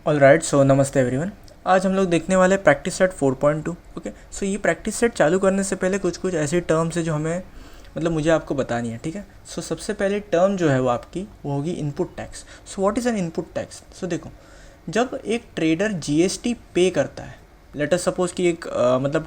Alright, सो नमस्ते everyone. आज हम लोग देखने वाले प्रैक्टिस सेट 4.2। ओके, सो ये प्रैक्टिस सेट चालू करने से पहले कुछ कुछ ऐसी टर्म्स है जो हमें मुझे आपको बतानी है। ठीक है, सो सबसे पहले टर्म जो है वो आपकी वो होगी input tax. So what is an input tax? So देखो, जब एक ट्रेडर जीएसटी पे करता है, लेट अस सपोज कि एक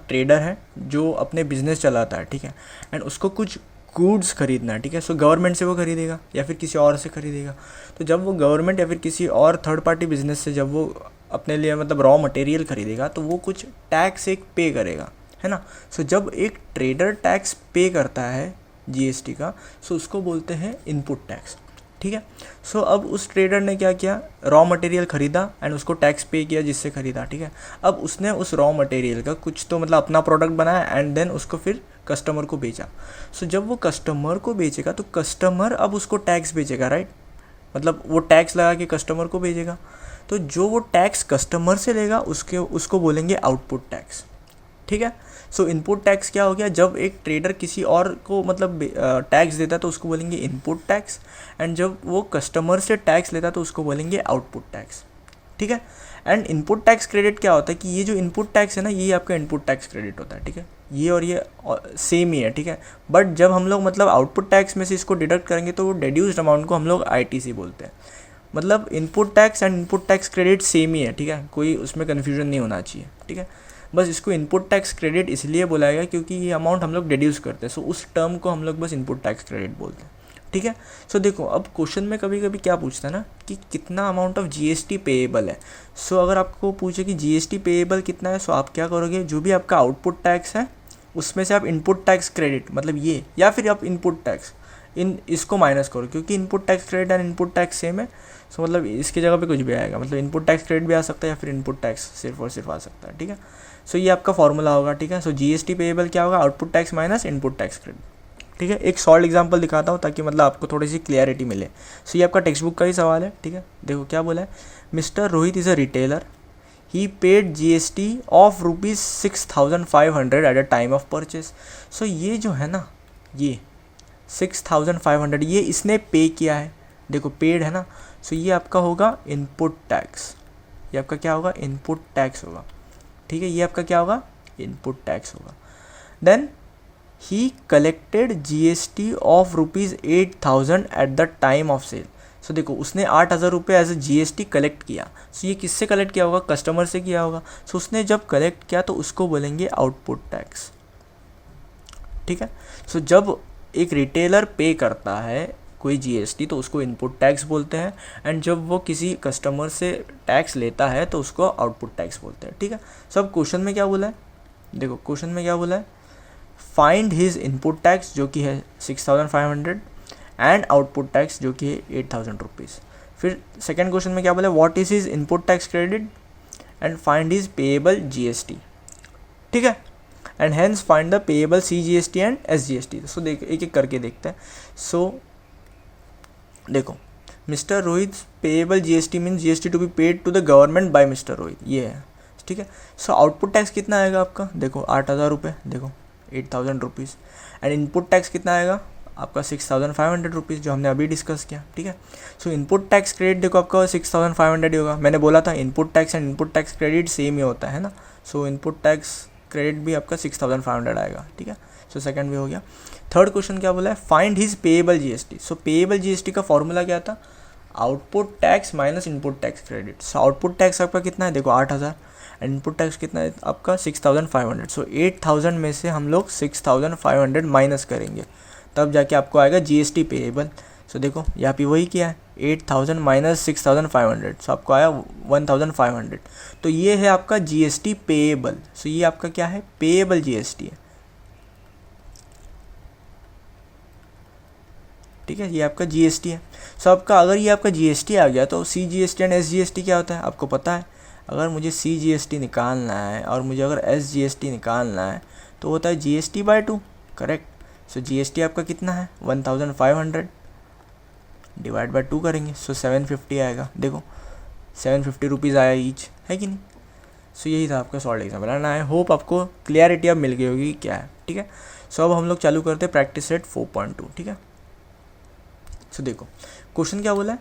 ट्रेडर है जो अपने बिजनेस चलाता है, ठीक है, एंड उसको कुछ गुड्स खरीदना है, ठीक है, सो गवर्नमेंट से वो खरीदेगा या फिर किसी और से खरीदेगा। तो जब वो गवर्नमेंट या फिर किसी और थर्ड पार्टी बिजनेस से जब वो अपने लिए रॉ मटेरियल खरीदेगा तो वो कुछ टैक्स एक पे करेगा, है ना। सो जब एक ट्रेडर टैक्स पे करता है जीएसटी का, सो उसको बोलते हैं इनपुट टैक्स। ठीक है, सो अब उस ट्रेडर ने क्या किया, रॉ मटेरियल खरीदा एंड उसको टैक्स पे किया जिससे खरीदा। ठीक है, अब उसने उस रॉ मटेरियल का कुछ तो अपना प्रोडक्ट बनाया एंड देन उसको फिर कस्टमर को बेचा। सो जब वो कस्टमर को बेचेगा तो कस्टमर अब उसको टैक्स बेचेगा, राइट। वो टैक्स लगा के कस्टमर को भेजेगा। तो जो वो टैक्स कस्टमर से लेगा उसको बोलेंगे आउटपुट टैक्स। ठीक है, सो इनपुट टैक्स क्या हो गया, जब एक ट्रेडर किसी और को टैक्स देता है तो उसको बोलेंगे इनपुट टैक्स, एंड जब वो कस्टमर से टैक्स लेता है तो उसको बोलेंगे आउटपुट टैक्स। ठीक है, एंड इनपुट टैक्स क्रेडिट क्या होता है कि ये जो इनपुट टैक्स है ना, ये आपका इनपुट टैक्स क्रेडिट होता है। ठीक है, ये और ये सेम ही है। ठीक है, बट जब हम लोग आउटपुट टैक्स में से इसको डिडक्ट करेंगे तो वो डेड्यूस्ड अमाउंट को हम लोग आईटीसी बोलते हैं। Input tax and input tax credit same ही है। ठीक है, कोई उसमें कन्फ्यूजन नहीं होना चाहिए। ठीक है, बस इसको इनपुट टैक्स क्रेडिट इसलिए बोला गया क्योंकि ये अमाउंट हम लोग डिड्यूस करते हैं, सो उस टर्म को हम लोग बस इनपुट टैक्स क्रेडिट बोलते हैं। ठीक है, सो देखो, अब क्वेश्चन में कभी कभी क्या पूछता है ना कि कितना अमाउंट ऑफ जीएसटी पेएबल है। सो अगर आपको पूछे कि जीएसटी पेएबल कितना है, सो आप क्या करोगे, जो भी आपका आउटपुट टैक्स है उसमें से आप इनपुट टैक्स क्रेडिट ये, या फिर आप इनपुट टैक्स इसको माइनस करो, क्योंकि input tax credit and input tax same है। सो इसकी जगह पे कुछ भी आएगा, इनपुट टैक्स क्रेडिट भी आ सकता है या फिर इनपुट टैक्स सिर्फ और सिर्फ आ सकता है। ठीक है, सो ये आपका फॉर्मूला होगा। ठीक है, सो जीएसटी पेएबल क्या होगा, output tax minus input tax credit. ठीक है, एक सॉल्व एग्जांपल दिखाता हूँ ताकि आपको थोड़ी सी क्लियरिटी मिले। सो ये आपका टेक्स्ट बुक का ही सवाल है। ठीक है, देखो क्या बोला है, mister Rohit is a retailer, he paid GST of ₹6,500 at a time of purchase. So ये जो है ना, ये 6,500 ये इसने पे किया है, देखो पेड है ना। सो ये आपका होगा इनपुट टैक्स, ये आपका क्या होगा, इनपुट टैक्स होगा। ठीक है, ये आपका क्या होगा, इनपुट टैक्स होगा। Then he collected GST of ₹8,000 at the time of sale. So देखो, उसने 8,000 रुपये एज ए जीएसटी कलेक्ट किया। सो ये किससे कलेक्ट किया होगा, कस्टमर से किया होगा। सो उसने जब कलेक्ट किया तो उसको बोलेंगे आउटपुट टैक्स। ठीक है, सो जब एक रिटेलर पे करता है कोई जीएसटी तो उसको इनपुट टैक्स बोलते हैं, एंड जब वो किसी कस्टमर से टैक्स लेता है तो उसको आउटपुट टैक्स बोलते हैं। ठीक है, सब क्वेश्चन में क्या बोला है, देखो क्वेश्चन में क्या बोला है, फाइंड हिज इनपुट टैक्स जो कि है 6,500 एंड आउटपुट टैक्स जो कि है 8,000 रुपीज़। फिर सेकेंड क्वेश्चन में क्या बोला, what is his input tax credit and find his payable GST. ठीक है, and hence find the payable CGST and SGST. So देख एक एक करके देखते हैं। सो देखो, mister Rohit payable GST mean GST to be paid to the government by mister Rohit, ये है। ठीक है, सो आउटपुट टैक्स कितना आएगा आपका, देखो 8,000 रुपये, देखो 8,000 रुपीज़, एंड इनपुट टैक्स कितना आएगा आपका 6,500 रुपीज़ जो हमने अभी डिस्कस किया। ठीक है, सो इनपुट टैक्स क्रेडिट देखो आपका 6,500 ही होगा। मैंने बोला था input tax and input tax credit same ही होता है ना। सो इनपुट टैक्स क्रेडिट भी आपका 6,500 आएगा। ठीक है, सो सेकंड भी हो गया। थर्ड क्वेश्चन क्या बोला है, फाइंड हिज पेएबल जीएसटी। सो पेएबल जीएसटी का फॉर्मूला क्या था, output tax minus input tax credit. सो आउटपुट टैक्स आपका कितना है, देखो 8,000, एंड इनपुट टैक्स कितना है आपका 6,500। सो 8,000 में से हम लोग 6,500 माइनस करेंगे, तब जाके आपको आएगा जीएसटी पेएबल। सो देखो यहाँ पे वही किया है, 8,000 माइनस 6,500, सो आपको आया 1,500। तो ये है आपका जीएसटी पेएबल। सो ये आपका क्या है, पेएबल जीएसटी है। ठीक है, ये आपका जीएसटी है। सो आपका अगर ये आपका जीएसटी आ गया तो सीजीएसटी एंड एसजीएसटी क्या होता है आपको पता है। अगर मुझे सीजीएसटी निकालना है और मुझे अगर एसजीएसटी निकालना है तो होता है जीएसटी/2, करेक्ट। सो जीएसटी आपका कितना है 1,500 डिवाइड बाय 2 करेंगे, सो 750 आएगा। देखो 750 रुपीज़ आया ईच, है कि नहीं। सो यही था आपका solve example, and I hope आपको क्लियरिटी अब मिल गई होगी क्या है। ठीक है, सो अब हम लोग चालू करते हैं प्रैक्टिस सेट 4.2। ठीक है, सो देखो क्वेश्चन क्या बोला है,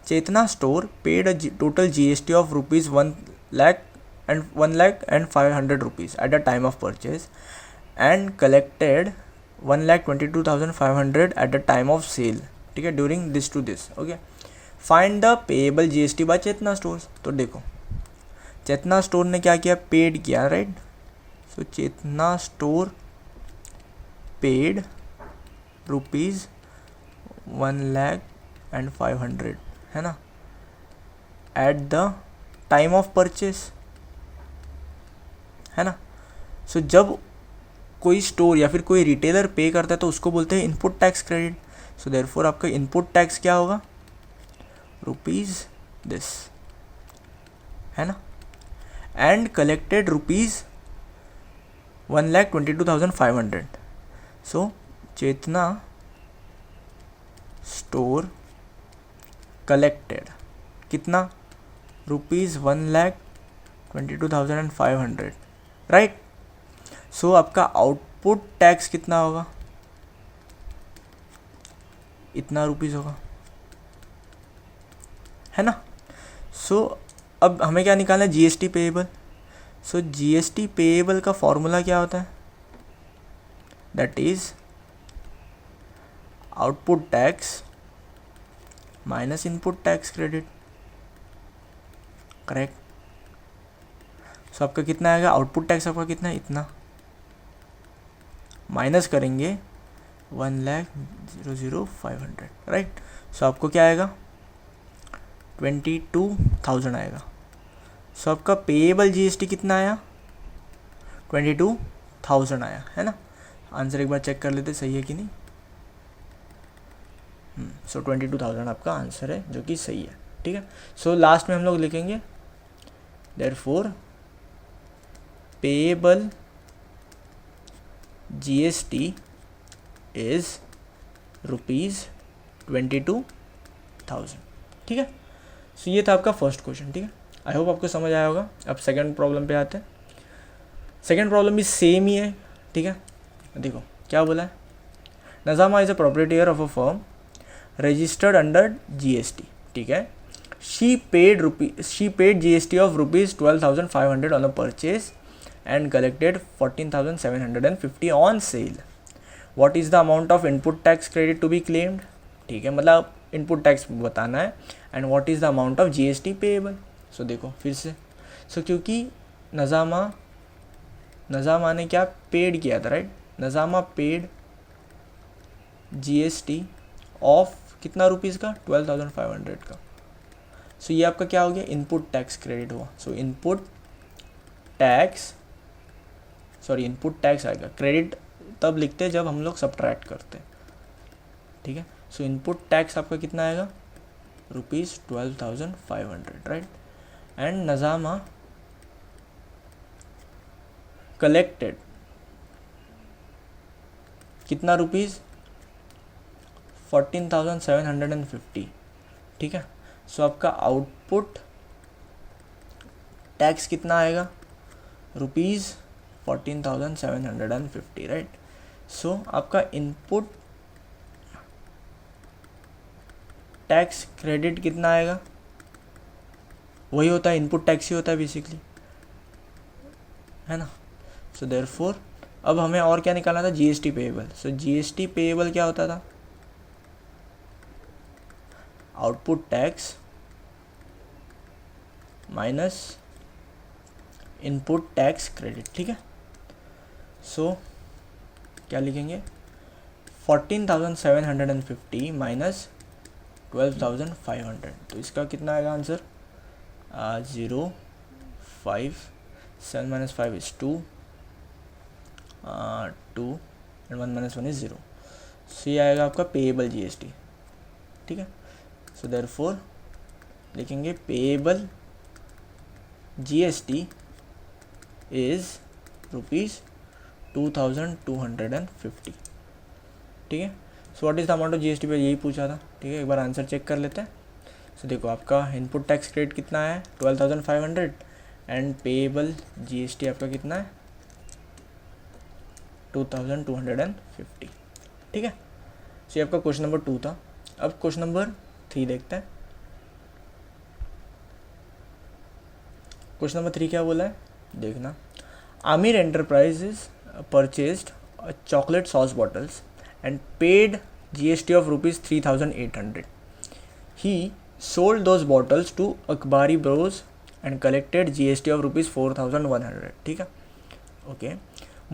Chetna store paid a total GST of rupees 1,05,000 rupees at the time of purchase and collected 1,22,500 at the time of sale, ठीक है, during this to this. Okay, find the payable GST by Chetna stores. तो देखो Chetna store ने क्या किया, paid किया, right. So Chetna store paid rupees 1,05,000, है ना, at the time of purchase, है ना। सो जब कोई स्टोर या फिर कोई रिटेलर पे करता है तो उसको बोलते हैं input tax credit. So therefore आपका इनपुट टैक्स क्या होगा, रुपीज़ दिस, है ना, and collected rupees 1,22,500। So Chetna store collected कितना, रुपीज़ 1,22,500, राइट। सो आपका आउटपुट टैक्स कितना होगा, इतना रुपीज़ होगा, है ना। सो अब हमें क्या निकालना है, GST payable. So GST payable का फॉर्मूला क्या होता है, that is output tax minus input tax credit, correct. So आपका कितना आएगा, आउटपुट टैक्स आपका कितना है, इतना, माइनस करेंगे 1,00,00500, राइट। सो आपको क्या आएगा, 22,000 आएगा। सो आपका पेएबल GST कितना आया, 22,000 आया, है ना। आंसर एक बार चेक कर लेते सही है कि नहीं। सो 22,000 आपका आंसर है, जो कि सही है, ठीक है। सो लास्ट में हम लोग लिखेंगे therefore payable GST is rupees 22,000, ठीक है। सो ये था आपका फर्स्ट क्वेश्चन, ठीक है। आई होप आपको समझ आया होगा। अब सेकंड प्रॉब्लम पे आते हैं। सेकंड प्रॉब्लम भी सेम ही है, ठीक है। देखो क्या बोला है, Nazama is a proprietor of a firm registered under GST, ठीक है। She paid GST of rupees 12,500 on a purchase and collected 14,750 on sale. What is the amount of input tax credit to be claimed? ठीक है, मतलब input tax बताना है। And what is the amount of GST payable. So देखो फिर से, सो क्योंकि नज़ामा ने क्या पेड किया था, राइट। नज़ामा पेड GST ऑफ कितना रुपीज़ का, 12,500 का। सो ये आपका क्या हो गया, इनपुट टैक्स क्रेडिट हुआ। सो इनपुट टैक्स आएगा, क्रेडिट तब लिखते हैं जब हम लोग सब्ट्रैक्ट करते हैं, ठीक है। सो इनपुट टैक्स आपका कितना आएगा, रुपीज़ 12,500, राइट। एंड नज़ामा कलेक्टेड कितना रुपीज़, 14,750, ठीक है। सो आपका आउटपुट टैक्स कितना आएगा, रुपीज़ 14,750, राइट। सो आपका इनपुट टैक्स क्रेडिट कितना आएगा, वही होता है, इनपुट टैक्स ही होता है बेसिकली, है ना। सो देयरफॉर अब हमें और क्या निकालना था, GST payable. So GST payable क्या होता था, output tax minus input tax credit, ठीक है। सो क्या लिखेंगे, 14,750 माइनस 12,500, तो इसका कितना आएगा answer, 0, 5, 7 minus 5 is 2, 2 and 1 minus 1 is 0। सो ये आएगा आपका पेएबल GST, ठीक है। सो देयरफॉर लिखेंगे पेएबल GST इज़ रुपीज़ 2,250, ठीक है। सो what is the amount of GST पे यही पूछा था, ठीक है। एक बार आंसर चेक कर लेते हैं। सो देखो आपका इनपुट टैक्स क्रेडिट कितना है, 12,500 एंड पेएबल GST आपका कितना है, 2,250, ठीक है। सो ये आपका क्वेश्चन नंबर 2 था। अब क्वेश्चन नंबर 3 देखते हैं। क्वेश्चन नंबर 3 क्या बोला है देखना, Aamir enterprises purchased chocolate sauce bottles and paid GST of rupees 3,800. He sold those bottles to Akbari Bros and collected GST of rupees 4,100. ठीक है, okay.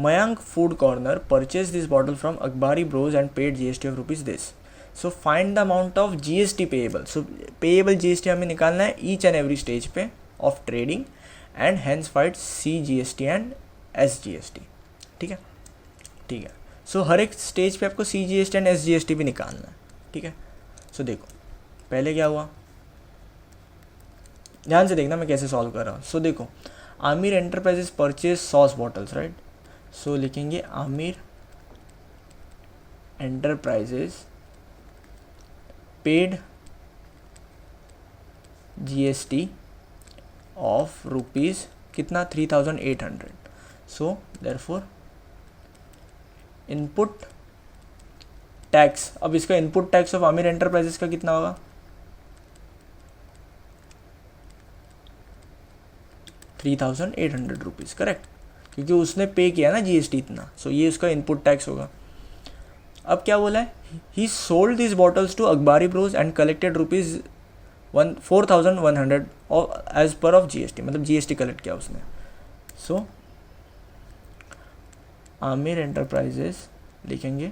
Mayank Food Corner purchased this bottle from Akbari Bros and paid GST of rupees this. So find the amount of GST payable. So payable GST हमें निकालना है each and every stage पे of trading and hence find CGST and SGST. ठीक है, ठीक है. सो हर एक stage पे आपको CGST एंड SGST भी निकालना है. ठीक है, सो देखो पहले क्या हुआ, ध्यान से देखना मैं कैसे सॉल्व कर रहा हूँ. सो देखो, Aamir enterprises purchase sauce bottles, right. So लिखेंगे Aamir enterprises paid GST of rupees कितना 3,800. सो देयरफॉर इनपुट टैक्स, अब इसका input tax of Aamir enterprises का कितना होगा 3,800 रुपीज़, करेक्ट, क्योंकि उसने पे किया ना GST इतना. सो ये उसका इनपुट टैक्स होगा. अब क्या बोला है, he sold this bottles to Akbari bros and collected rupees 4,100 as per of GST, मतलब GST कलेक्ट किया उसने. सो आमिर एंटरप्राइजेस लिखेंगे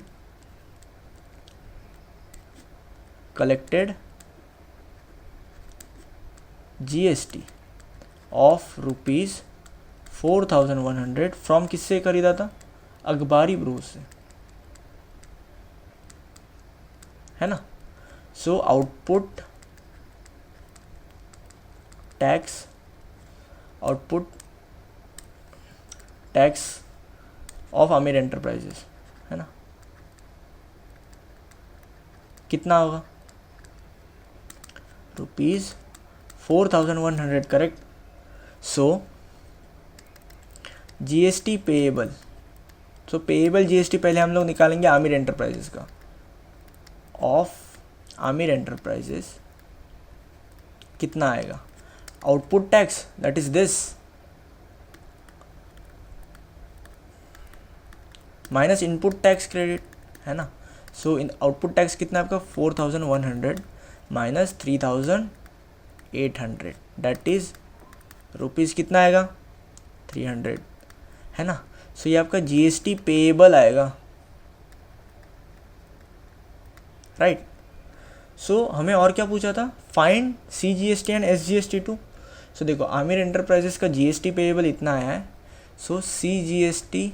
collected GST of rupees 4,100 from किससे खरीदा था, अकबारी ब्रोज से, है ना. So output tax of Aamir enterprises, है ना, कितना होगा rupees 4,100, correct. So GST payable, so payable GST पहले हम लोग निकालेंगे आमिर एंटरप्राइजेस का, ऑफ आमिर एंटरप्राइजेस कितना आएगा, output tax that is this minus input tax credit, है ना. सो इन आउटपुट टैक्स कितना आपका 4,100 माइनस 3,800 दैट इज़ रुपीज़ कितना आएगा 300, है ना. सो ये आपका GST पेएबल आएगा, राइट. सो हमें और क्या पूछा था, find CGST and SGST too. So देखो आमिर एंटरप्राइजेस का GST पेएबल इतना आया है. So CGST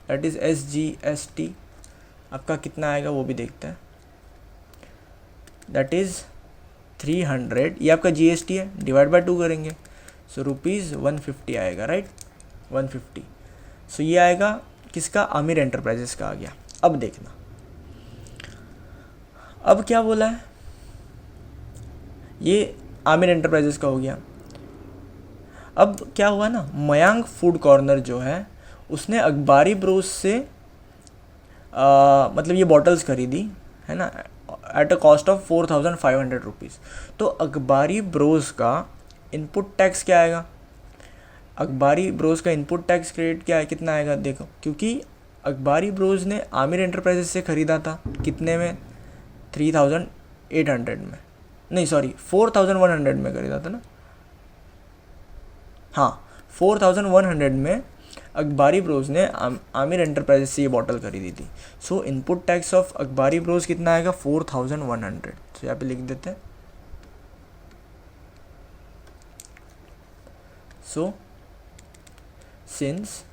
that is SGST आपका कितना आएगा वो भी देखते हैं, दैट इज़ 300. ये आपका GST है, डिवाइड बाय 2 करेंगे. सो रुपीज़ 150 आएगा, राइट, 150. सो ये आएगा किसका, आमिर एंटरप्राइजेस का आ गया. अब देखना, अब क्या बोला है, ये आमिर एंटरप्राइजेस का हो गया. अब क्या हुआ ना, मयांक फूड कॉर्नर जो है उसने अकबारी ब्रोज से मतलब ये बॉटल्स खरीदी, है ना, at a cost of 4,500 rupees. तो अकबारी ब्रोज का इनपुट टैक्स क्या आएगा, अकबारी ब्रोज का इनपुट टैक्स क्रेडिट क्या है, कितना आएगा देखो, क्योंकि अकबारी ब्रोज ने आमिर एंटरप्राइजेस से ख़रीदा था कितने में 3,800 में, नहीं सॉरी 4,100 में खरीदा था ना, हाँ 4,100 में अकबारी ब्रोज ने आमिर एंटरप्राइजेस से ये बॉटल खरीदी थी. So input tax of Akbari bros कितना आएगा 4,100. तो यहाँ पे लिख देते हैं. So since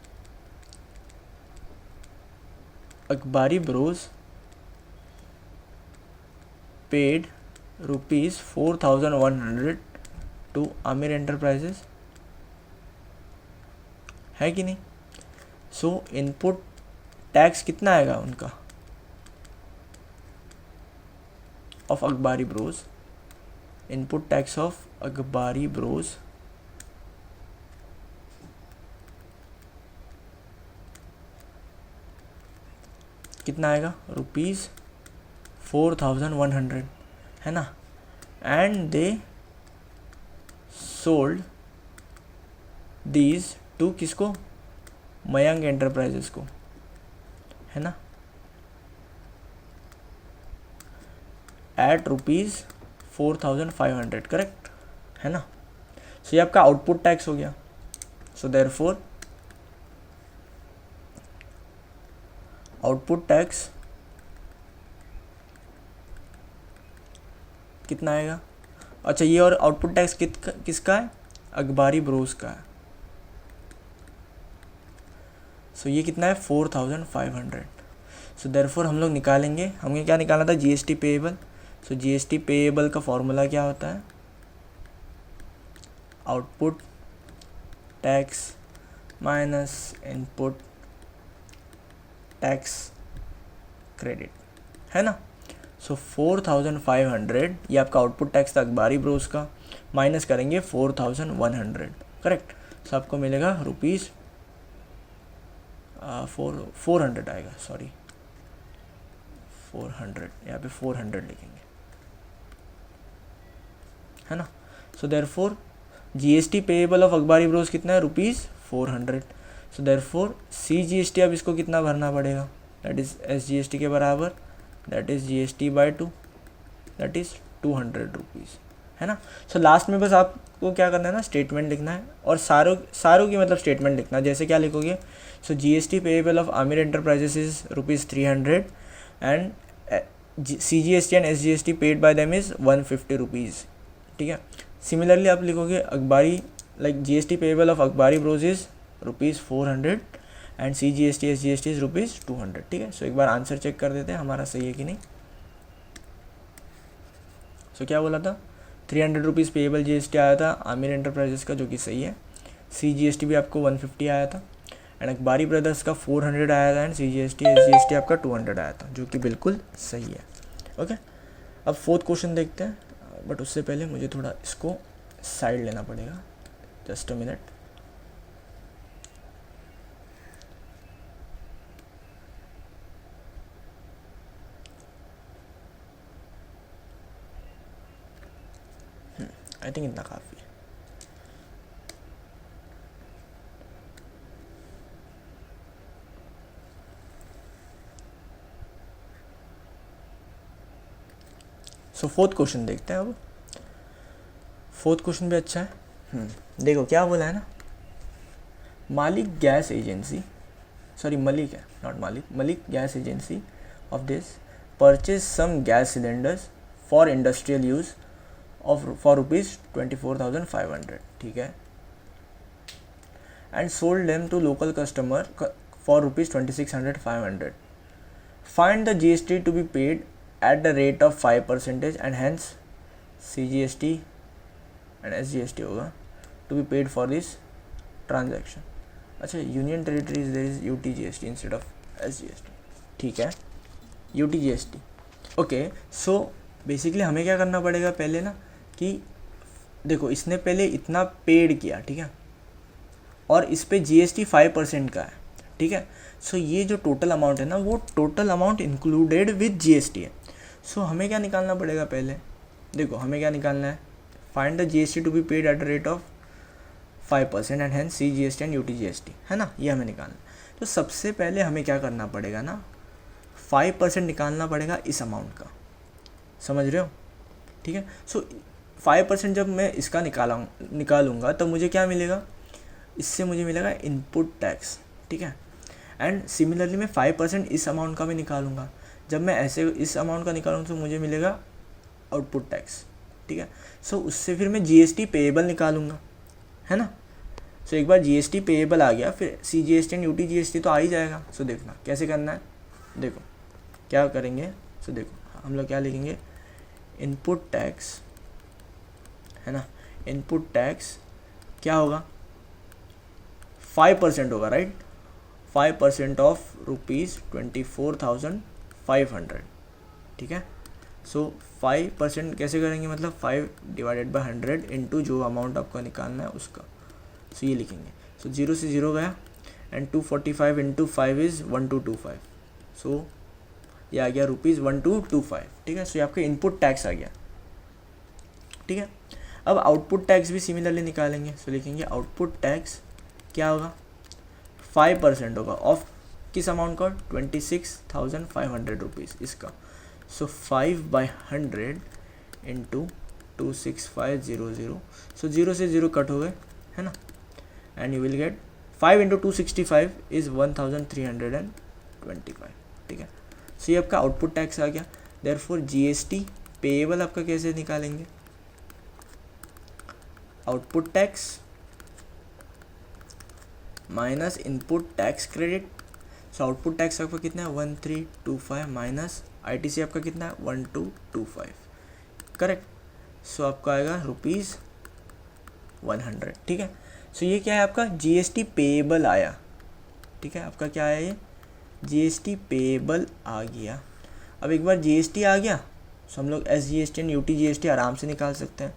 Akbari bros paid rupees 4,100 to Aamir enterprises, है कि नहीं. सो इनपुट टैक्स कितना आएगा उनका of Akbari bros, input tax of Akbari bros कितना आएगा रुपीज़ 4,100, है ना. And they sold these to किसको, मयंक एंटरप्राइजेस को, है ना, एट ₹4,500, करेक्ट है ना। सो ये आपका आउटपुट टैक्स हो गया। सो देयरफॉर आउटपुट टैक्स कितना आएगा, अच्छा ये और आउटपुट टैक्स किसका है, अखबारी ब्रोस का है। सो ये कितना है 4,500। सो देयरफॉर हम लोग निकालेंगे, हमें क्या निकालना था, GST payable. So GST payable का फॉर्मूला क्या होता है, output tax minus input tax credit, है ना। सो 4,500 ये आपका आउटपुट टैक्स था अखबारी ब्रोस का, माइनस करेंगे 4,100, करेक्ट। सो आपको मिलेगा ₹400 आएगा, सॉरी 400, यहाँ पे 400 लिखेंगे, है ना। So therefore GST payable of अखबारी ब्रोस कितना है, ₹400। सो देयरफॉर CGST अब इसको कितना भरना पड़ेगा, दैट इज़ SGST के बराबर, that is GST/2, that is ₹200, है ना। सो लास्ट में बस आपको क्या करना है ना, स्टेटमेंट लिखना है, और सारों की मतलब स्टेटमेंट लिखना है। जैसे क्या लिखोगे, so GST payable of Aamir enterprises is ₹300 and CGST and SGST paid by them is ₹150, ठीक है। सिमिलरली आप लिखोगे अखबारी, लाइक जीएसटी पेएबल ऑफ अखबारी Bros is ₹400 and CGST SGST is ₹200, ठीक है। सो एक बार आंसर चेक कर देते हैं हमारा सही है कि नहीं। सो क्या बोला था, ₹300 पेएबल GST आया था आमिर एंटरप्राइजेस का, जो कि सही है। CGST भी आपको 150 आया था, एंड अखबारी ब्रदर्स का 400 आया था, एंड CGST SGST आपका 200 आया था, जो कि बिल्कुल सही है। ओके, अब फोर्थ क्वेश्चन देखते हैं, बट उससे पहले मुझे थोड़ा इसको साइड लेना पड़ेगा, just a minute. I think इतना काफ़ी है। सो फोर्थ क्वेश्चन देखते हैं अब। फोर्थ क्वेश्चन भी अच्छा है। देखो क्या बोला है ना, मालिक गैस एजेंसी, सॉरी मलिक है, not Malik, Malik gas agency of this purchase some gas cylinders for industrial use for ₹24,500, ठीक है, and sold them to local customer for ₹26,500. Find the GST to be paid at the rate of 5% and hence CGST and SGST होगा to be paid for this transaction. अच्छा, union territories there is UTGST instead of SGST, ठीक है, UTGST। Okay, so basically हमें क्या करना पड़ेगा पहले ना, कि देखो इसने पहले इतना पेड किया, ठीक है, और इस पे GST 5% का है, ठीक है। सो ये जो टोटल अमाउंट है ना, वो total amount included with GST है। सो हमें क्या निकालना पड़ेगा पहले, देखो हमें क्या निकालना है, find the GST to be paid at the rate of 5% and hence CGST and UTGST, है ना, ये हमें निकालना है। तो सबसे पहले हमें क्या करना पड़ेगा ना, 5% निकालना पड़ेगा इस अमाउंट का, समझ रहे हो, ठीक है। सो 5% जब मैं इसका निकालूंगा तो मुझे क्या मिलेगा, इससे मुझे मिलेगा इनपुट टैक्स, ठीक है। एंड सिमिलरली मैं 5% इस अमाउंट का भी निकालूंगा, जब मैं ऐसे इस अमाउंट का निकालूँ तो मुझे मिलेगा आउटपुट टैक्स, ठीक है। सो उससे फिर मैं GST पेएबल निकालूंगा, है ना। सो एक बार GST पेएबल आ गया, फिर CGST एंड UTGST तो आ ही जाएगा। सो देखना कैसे करना है, देखो क्या करेंगे। सो देखो हम लोग क्या लिखेंगे, इनपुट टैक्स, है ना, इनपुट टैक्स क्या होगा, 5% होगा, राइट, 5% ऑफ ₹24,500, ठीक है। सो 5% कैसे करेंगे, मतलब 5/100 इंटू जो अमाउंट आपका निकालना है उसका। सो ये लिखेंगे, सो 0 से 0 गया, एंड 245 इंटू 5 इज़ 1225, सो ये आ गया ₹1225, ठीक है। सो ये आपका इनपुट टैक्स आ गया, ठीक है। अब आउटपुट टैक्स भी सिमिलरली निकालेंगे। सो लिखेंगे आउटपुट टैक्स क्या होगा, 5% होगा ऑफ किस अमाउंट का, 26,500 रुपीज़ इसका। सो 5/100 इंटू 26500, सो 0 से 0 कट हो गए, है ना, and you will get 5 into 265 is 1325, ठीक है। सो ये आपका आउटपुट टैक्स आ गया। देयरफॉर जीएसटी पेएबल आपका कैसे निकालेंगे, output tax minus input tax credit. सो आउटपुट टैक्स आपका कितना है 1325 माइनस आईटीसी आपका कितना है 1225, करेक्ट। सो आपका आएगा ₹100, ठीक है। सो ये क्या है आपका जीएसटी पेएबल आया, ठीक है। आपका क्या है, ये जीएसटी पेएबल आ गया। अब एक बार जीएसटी आ गया सो हम लोग एसजीएसटी एंड यूटीजीएसटी आराम से निकाल सकते हैं,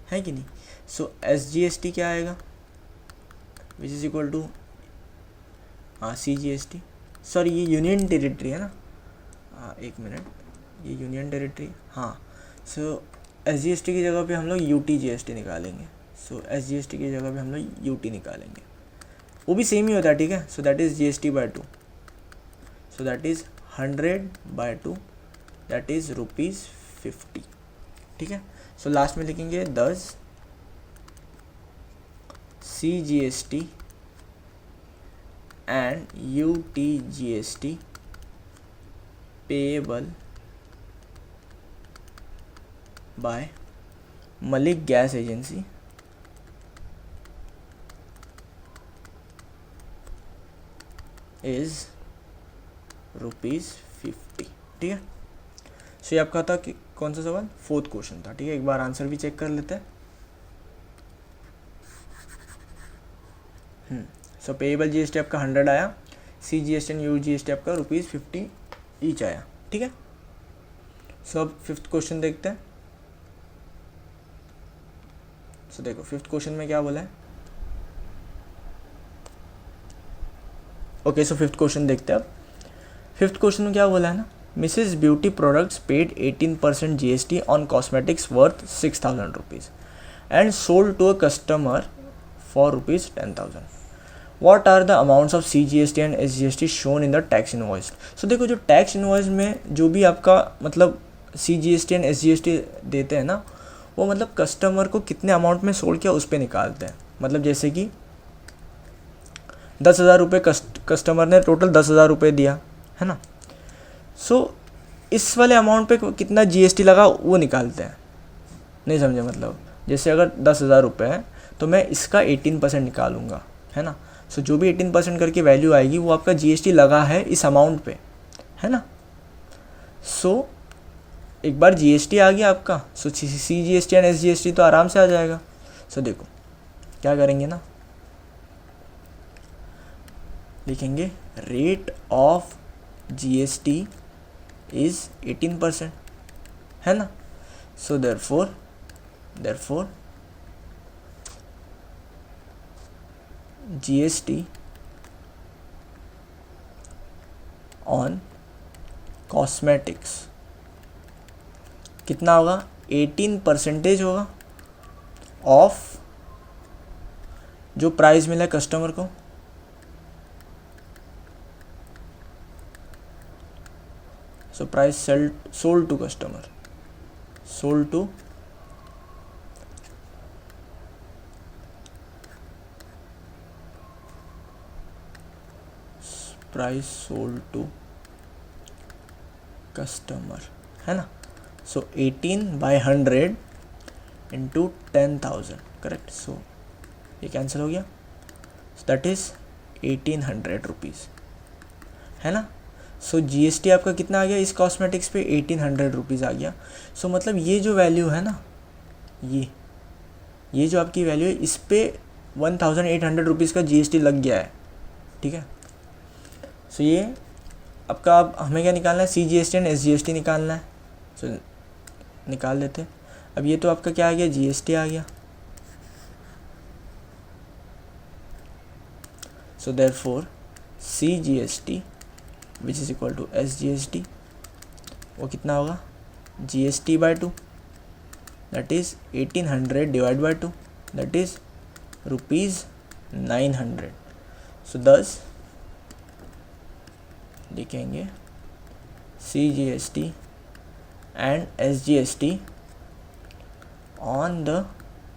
है कि नहीं। सो एसजीएसटी क्या आएगा, which is equal to CGST, sorry ये यूनियन टेरिटरी है ना, एक मिनट, ये यूनियन टेरिटरी, हाँ। सो एसजीएसटी की जगह पे हम लोग यूटीजीएसटी निकालेंगे। सो एसजीएसटी की जगह पे हम लोग यूटी निकालेंगे, वो भी सेम ही होता है, ठीक है। सो दैट इज़ जीएसटी/2, so that is 100/2, that is ₹50, ठीक है। सो लास्ट में लिखेंगे 10 CGST and UTGST payable by Malik Gas Agency is ₹50, ठीक है। सो ये आपका था कि कौन सा सवाल, 4th क्वेश्चन था, ठीक है। एक बार आंसर भी चेक कर लेते हैं। सो पेएबल जीएसटी आपका 100 आया, सीजीएसटी एंड यूजीएसटी आपका ₹50 ईच आया, ठीक है। सो अब 5th क्वेश्चन देखते हैं। सो देखो 5th क्वेश्चन में क्या बोला है, ओके। सो 5th क्वेश्चन देखते हैं अब। 5th क्वेश्चन में क्या बोला है ना, Mrs beauty products paid 18% GST on cosmetics worth 6,000 rupees and sold to a customer for ₹10,000. What are the amounts of CGST and SGST shown in the tax invoice? So देखो जो tax invoice में जो भी आपका मतलब CGST and SGST देते हैं ना, वो मतलब कस्टमर को कितने अमाउंट में सोल्ड किया उस पर निकालते हैं। मतलब जैसे कि 10,000 रुपये कस्टमर ने टोटल 10,000 रुपये दिया, है ना। सो इस वाले अमाउंट पे कितना GST लगा वो निकालते हैं। नहीं समझे, मतलब जैसे अगर 10,000 रुपये है तो मैं इसका 18% निकालूंगा, है ना। सो जो भी 18% करके वैल्यू आएगी वो आपका GST लगा है इस अमाउंट पे, है ना। सो एक बार GST आ गया आपका, सो CGST एंड SGST तो आराम से आ जाएगा। सो देखो क्या करेंगे ना, लिखेंगे रेट ऑफ GST इज़ 18%, है ना। So therefore GST on cosmetics कितना होगा, 18% होगा ऑफ जो प्राइस मिला कस्टमर को। So price sold to customer, sold to price sold to customer, है ना। सो 18/100 इंटू 10,000, करेक्ट। सो ये कैंसिल हो गया, दैट इज़ 1800 रुपीज़, है ना। सो GST आपका कितना आ गया इस कॉस्मेटिक्स पे, 1800 रुपीज़ आ गया। सो मतलब ये जो वैल्यू है ना, ये जो आपकी वैल्यू है इस पे 1800 रुपीज़ का GST लग गया है, ठीक है। सो ये आपका अब हमें क्या निकालना है, CGST एंड SGST निकालना है। सो निकाल लेते हैं। अब ये तो आपका क्या आ गया, GST आ गया। So therefore CGST which is equal to SGST, वो कितना होगा, GST/2, that is 1800 divide by 2 that is ₹900. So दस लिखेंगे CGST and SGST on the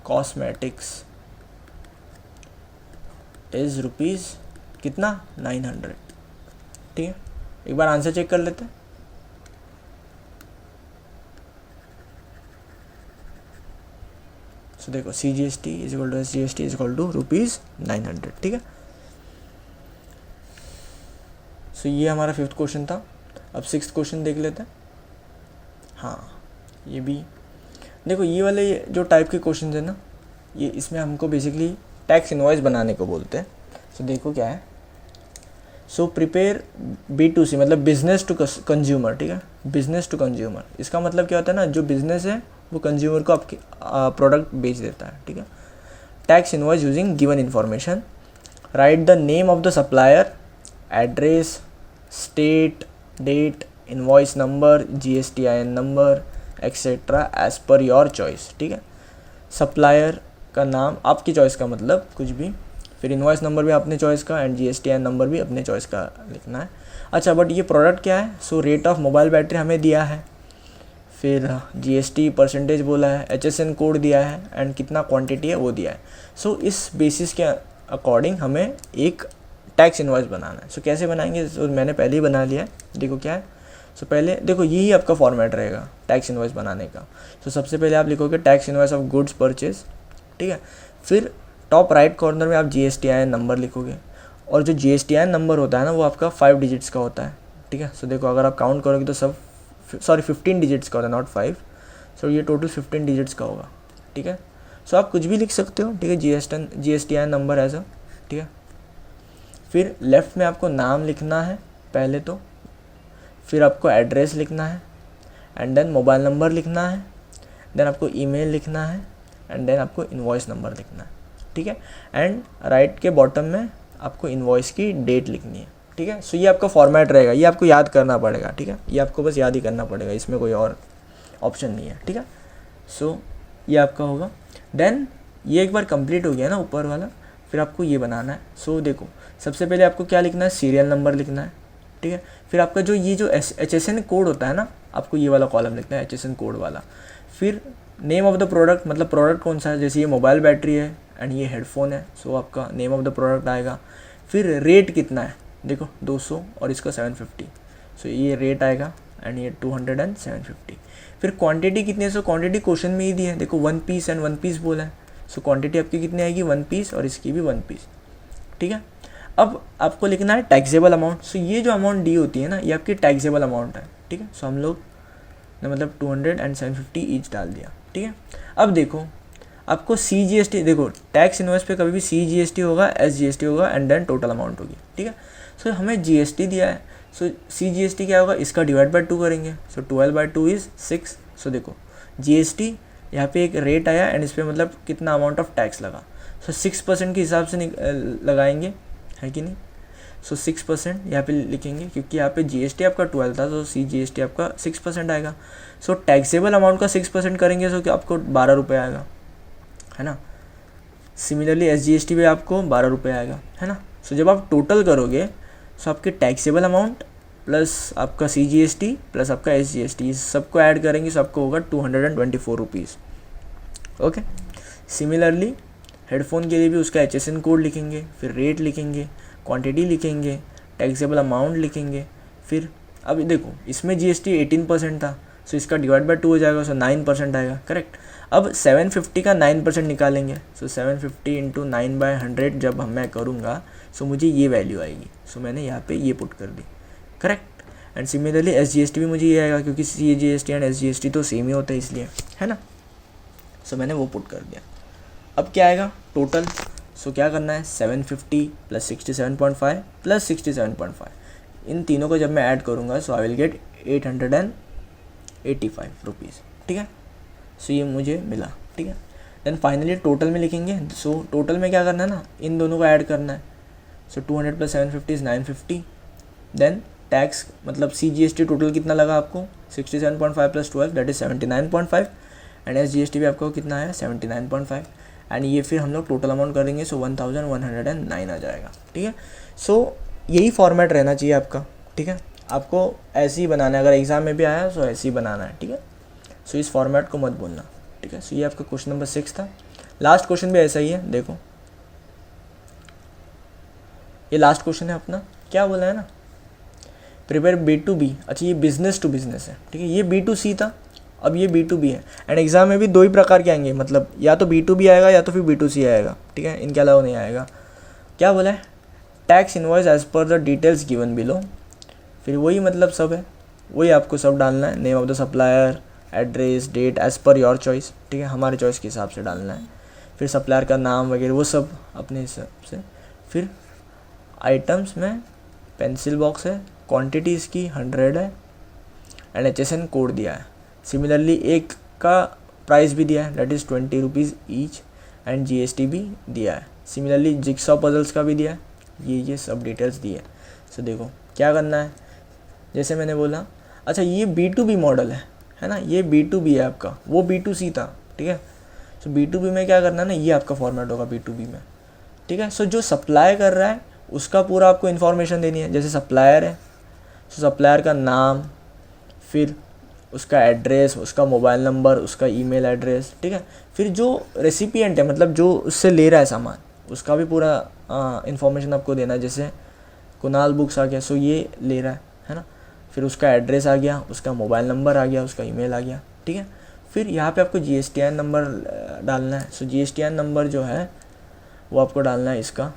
cosmetics is rupees कितना 900. ठीक है, एक बार आंसर चेक कर लेते हैं. सो देखो CGST is equal to SGST is equal to ₹900. ठीक है, सो ये हमारा 5th क्वेश्चन था. अब 6th क्वेश्चन देख लेते हैं. हाँ, ये भी देखो, ये वाले जो टाइप के क्वेश्चन है ना, ये इसमें हमको बेसिकली टैक्स इनवॉइस बनाने को बोलते हैं. सो देखो क्या है. सो प्रिपेयर B2C मतलब बिजनेस टू कंज्यूमर. ठीक है, बिजनेस टू कंज्यूमर, इसका मतलब क्या होता है ना, जो बिजनेस है वो कंज्यूमर को आपके प्रोडक्ट बेच देता है. ठीक है, tax invoice using given information, write the name of the supplier, address, state, date, invoice number, GSTIN number etcetera as per your choice. ठीक है, सप्लायर का नाम आपकी चॉइस का, मतलब कुछ भी, फिर इनवॉइस नंबर भी अपने चॉइस का एंड GSTIN नंबर भी अपने चॉइस का लिखना है. अच्छा, बट ये प्रोडक्ट क्या है. So rate of mobile battery हमें दिया है, फिर GST परसेंटेज बोला है, HSN कोड दिया है एंड कितना क्वांटिटी है वो दिया है. सो इस बेसिस के अकॉर्डिंग हमें एक टैक्स इनवॉइस बनाना है. सो कैसे बनाएंगे. सो मैंने पहले ही बना लिया है. देखो क्या है. सो पहले देखो यही आपका फॉर्मेट रहेगा टैक्स इनवॉइस बनाने का. सो सबसे पहले आप लिखोगे tax invoice of goods purchase. ठीक है, फिर टॉप राइट कॉर्नर में आप GSTIN नंबर लिखोगे, और जो GSTIN नंबर होता है ना वो आपका 5 डिजिट्स का होता है. ठीक है, सो देखो अगर आप काउंट करोगे तो सब 15 डिजिट्स का होता है, नॉट 5. सो ये टोटल 15 डिजिट्स का होगा. ठीक है, सो आप कुछ भी लिख सकते हो. ठीक है, GSTIN नंबर ऐसा. ठीक है, फिर लेफ़्ट में आपको नाम लिखना है पहले तो, फिर आपको एड्रेस लिखना है एंड देन मोबाइल नंबर लिखना है, देन आपको ईमेल लिखना है एंड देन आपको इनवॉइस नंबर लिखना है. ठीक है, एंड राइट के बॉटम में आपको इनवॉइस की डेट लिखनी है. ठीक है, सो ये आपका फॉर्मेट रहेगा, ये आपको याद करना पड़ेगा. ठीक है, ये आपको बस याद ही करना पड़ेगा, इसमें कोई और ऑप्शन नहीं है. ठीक है, सो ये आपका होगा. देन ये एक बार कंप्लीट हो गया ना ऊपर वाला, फिर आपको ये बनाना है. सो देखो सबसे पहले आपको क्या लिखना है, सीरियल नंबर लिखना है. ठीक है, फिर आपका जो ये जो HSN कोड होता है ना, आपको ये वाला कॉलम लिखना है, HSN कोड वाला. फिर नेम ऑफ द प्रोडक्ट, मतलब प्रोडक्ट कौन सा है, जैसे ये मोबाइल बैटरी है एंड ये हेडफोन है, सो आपका नेम ऑफ द प्रोडक्ट आएगा. फिर रेट कितना है, देखो 200 और इसका 750, सो ये रेट आएगा एंड ये 200 एंड 750. फिर क्वांटिटी कितनी है, सो क्वांटिटी क्वेश्चन में ही दी है. देखो 1 पीस एंड 1 पीस बोला है, सो क्वांटिटी आपकी कितनी आएगी, 1 पीस और इसकी भी 1 पीस. ठीक है, अब आपको लिखना है टैक्सेबल अमाउंट. सो ये जो अमाउंट डी होती है ना, ये आपकी टैक्सेबल अमाउंट है. ठीक है, सो हम लोग ने मतलब 200 एंड 750 ईच डाल दिया. ठीक है, अब देखो आपको CGST, देखो टैक्स इनवॉइस पे कभी भी CGST होगा, SGST होगा एंड देन टोटल अमाउंट होगी. ठीक है, सो हमें GST दिया है, सो CGST क्या होगा, इसका डिवाइड बाय 2 करेंगे. सो 12/2 इज़ 6. सो देखो GST यहाँ पे एक रेट आया एंड इस पर मतलब कितना अमाउंट ऑफ टैक्स लगा. सो 6% के हिसाब से लगाएंगे, है कि नहीं. सो 6% यहाँ पे लिखेंगे, क्योंकि यहाँ पे GST आपका 12 था, तो CGST आपका 6% आएगा. सो टैक्सेबल अमाउंट का 6% करेंगे, सो कि आपको 12 रुपये आएगा, है ना. सिमिलरली SGST पे आपको 12 रुपये आएगा, है ना. सो जब आप टोटल करोगे, सो आपके टैक्सेबल अमाउंट प्लस आपका CGST प्लस आपका SGST सबको ऐड करेंगे, सो आपको होगा 224 रुपीज़. ओके, सिमिलरली हेडफोन के लिए भी उसका HSN कोड लिखेंगे, फिर रेट लिखेंगे, क्वांटिटी लिखेंगे, टैक्सेबल अमाउंट लिखेंगे. फिर अब देखो इसमें GST 18% था, सो इसका डिवाइड बाय 2 हो जाएगा, सो 9% आएगा. करेक्ट. अब 750 का 9% निकालेंगे, सो 750 इंटू 9/100 जब मैं करूँगा, सो मुझे ये वैल्यू आएगी. सो मैंने यहाँ पे ये पुट कर दी. करेक्ट. एंड सिमिलरली SGST भी मुझे ये आएगा, क्योंकि CGST एंड SGST तो सेम ही होता है इसलिए, है ना. सो मैंने वो पुट कर दिया. अब क्या आएगा टोटल. सो क्या करना है, 750 प्लस 67.5 प्लस 67.5, इन तीनों को जब मैं ऐड करूँगा, सो आई विल गेट 885 रुपीज़. ठीक है, सो ये मुझे मिला. ठीक है, देन फाइनली टोटल में लिखेंगे. सो टोटल में क्या करना है ना, इन दोनों को ऐड करना है. सो 200 प्लस 750 इज़ 950. देन टैक्स मतलब CGST टोटल कितना लगा आपको, 67.5 plus 12 that is 79.5. And SGST भी आपको कितना है 79.5 एंड ये फिर हम लोग टोटल अमाउंट करेंगे सो 1109 आ जाएगा, ठीक है। सो यही फॉर्मेट रहना चाहिए आपका, ठीक है। आपको ऐसे ही बनाना है, अगर एग्ज़ाम में भी आया सो ऐसे ही बनाना है, ठीक है। सो इस फॉर्मेट को मत भूलना, ठीक है। सो ये आपका क्वेश्चन नंबर 6 था। लास्ट क्वेश्चन भी ऐसा ही है, देखो ये लास्ट क्वेश्चन है अपना, क्या बोला है ना, प्रिपेयर B2B। अच्छा ये बिजनेस टू बिजनेस है, ठीक है। ये B2C था, अब ये B2B है। एंड एग्जाम में भी दो ही प्रकार के आएंगे, मतलब या तो B2B आएगा या तो फिर B2C आएगा, ठीक है। इनके अलावा नहीं आएगा। क्या बोला है, tax invoice as per the details given below. फिर वही मतलब सब है, वही आपको सब डालना है, name of the supplier, address, date as per your choice, ठीक है। हमारे चॉइस के हिसाब से डालना है। फिर सप्लायर का नाम वगैरह वो सब अपने हिसाब से। फिर आइटम्स में पेंसिल बॉक्स है, क्वांटिटी इसकी 100 है एंड HSN कोड दिया है। सिमिलरली एक का प्राइस भी दिया है, that is 20 rupees each and GST भी दिया है। सिमिलरली जिक्सॉ पजल्स का भी दिया है, ये सब डिटेल्स दिए हैं। सो देखो क्या करना है, जैसे मैंने बोला, अच्छा ये B2B मॉडल है ना, ये B2B है आपका, वो B2C था, ठीक है। सो B2B में क्या करना है ना, ये आपका फॉर्मेट होगा B2B में, ठीक है। सो जो सप्लाई कर रहा है उसका पूरा आपको इन्फॉर्मेशन देनी है। जैसे सप्लायर है, सो सप्लायर का नाम, फिर उसका एड्रेस, उसका मोबाइल नंबर, उसका ईमेल एड्रेस, ठीक है। फिर जो रेसिपिएंट है, मतलब जो उससे ले रहा है सामान, उसका भी पूरा इन्फॉर्मेशन आपको देना है। जैसे कुणाल बुक्स आ गया, सो ये ले रहा है ना। फिर उसका एड्रेस आ गया, उसका मोबाइल नंबर आ गया, उसका ईमेल आ गया, ठीक है। फिर यहाँ पे आपको GSTN नंबर डालना है। सो GSTN नंबर जो है वो आपको डालना है इसका,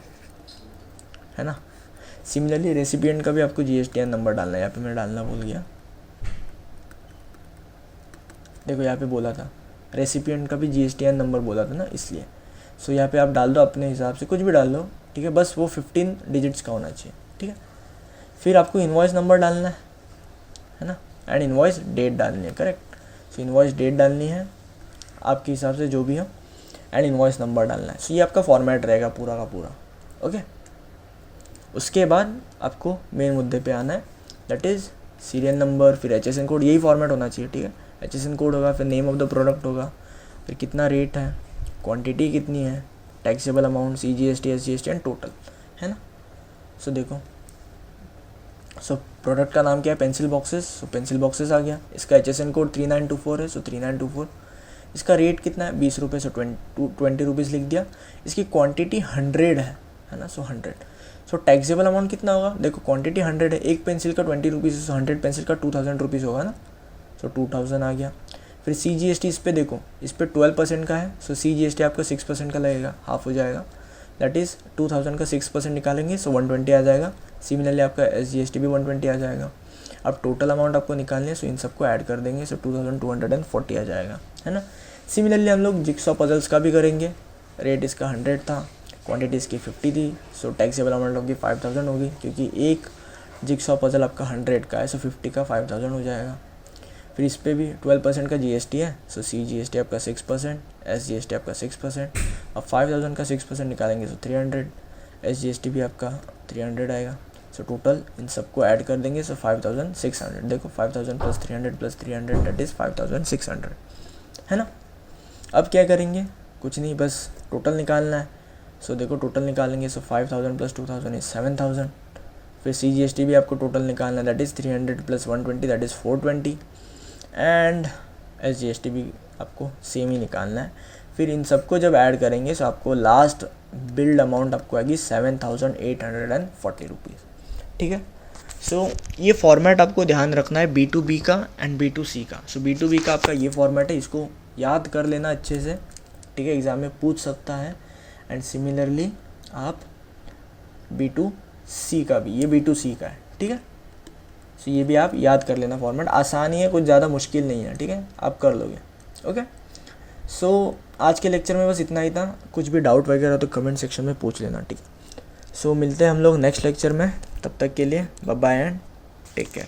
है ना। सिमिलरली रेसिपिएंट का भी आपको GSTN नंबर डालना है। यहाँ पे मैं डालना भूल गया, देखो यहाँ पे बोला था रेसिपिएंट का भी GSTN नंबर बोला था ना, इसलिए। सो यहाँ पे आप डाल दो अपने हिसाब से, कुछ भी डाल दो, ठीक है। बस वो 15 डिजिट्स का होना चाहिए, ठीक है। फिर आपको इनवॉइस नंबर डालना है ना, एंड इनवॉइस डेट डालनी है, करेक्ट। सो इनवॉइस डेट डालनी है आपके हिसाब से जो भी हो, एंड इनवॉइस नंबर डालना है। सो ये आपका फॉर्मेट रहेगा पूरा का पूरा, ओके। उसके बाद आपको मेन मुद्दे पे आना है, दैट इज़ सीरियल नंबर, फिर HSN कोड, यही फॉर्मेट होना चाहिए, ठीक है। HSN कोड होगा, फिर नेम ऑफ द प्रोडक्ट होगा, फिर कितना रेट है, क्वांटिटी कितनी है, taxable amount, CGST, SGST and total, है ना। सो देखो, सो प्रोडक्ट का नाम क्या है, pencil boxes. So pencil boxes आ गया। इसका HSN कोड 3924 है, सो 3924। इसका रेट कितना है, 20 रुपये, सो 20 रुपीज़ लिख दिया। इसकी क्वांटिटी 100 है ना, सो 100। सो टैक्सेबल अमाउंट कितना होगा, देखो क्वांटिटी 100 है, एक पेंसिल का 20 रुपीज़, सो 100 पेंसिल का 2000 रुपीज़ होगा ना, सो 2000 आ गया। फिर CGST इस पर देखो, इस पर 12% का है, सो CGST आपका 6% का लगेगा, हाफ हो जाएगा, दैट इज़ 2000 का 6% निकालेंगे, सो 120 आ जाएगा। सिमिलरली आपका SGST भी 120 आ जाएगा। अब टोटल अमाउंट आपको निकालनी है, सो इन सबको ऐड कर देंगे, सो 2240 आ जाएगा, है ना। सिमिलरली हम लोग जिक्सॉ पजल्स का भी करेंगे। रेट इसका 100 था, क्वांटिटी इसकी 50 थी, सो टैक्सेबल अमाउंट होगी 5000 होगी, क्योंकि एक जिक्सॉ पजल आपका 100 का है, सो 50 का 5000 हो जाएगा। फिर इस पर भी 12% का GST है, सो CGST आपका 6%, SGST आपका 6%। अब 5000 का 6% निकालेंगे, सो 300, SGST भी आपका 300 आएगा। सो टोटल इन सबको ऐड कर देंगे, सो 5600। देखो 5000 प्लस 300 दैट इज़ 5600, है ना। अब क्या करेंगे, कुछ नहीं, बस टोटल निकालना है। सो देखो टोटल निकालेंगे, सो 5000 प्लस 2000 इज़ 7000। फिर CGST भी आपको टोटल निकालना है, that is 300 plus 120 that is 420, and SGST भी आपको सेम ही निकालना है। फिर इन सबको जब ऐड करेंगे, सो आपको लास्ट बिल्ड अमाउंट आपको आएगी 7840 रुपीज़, ठीक है। सो ये फॉर्मेट आपको ध्यान रखना है B2B का एंड B2C का। सो B2B का आपका ये फॉर्मेट है, इसको याद कर लेना अच्छे से, ठीक है, एग्ज़ाम में पूछ सकता है। एंड सिमिलरली आप B2C का भी, ये B2C का है, ठीक है। सो ये भी आप याद कर लेना, फॉर्मेट आसान ही है, कुछ ज़्यादा मुश्किल नहीं है, ठीक है, आप कर लोगे, ओके। सो आज के लेक्चर में बस इतना ही था। कुछ भी डाउट वगैरह तो कमेंट सेक्शन में पूछ लेना, ठीक है। सो मिलते हैं हम लोग नेक्स्ट लेक्चर में, तब तक के लिए bye bye and take care.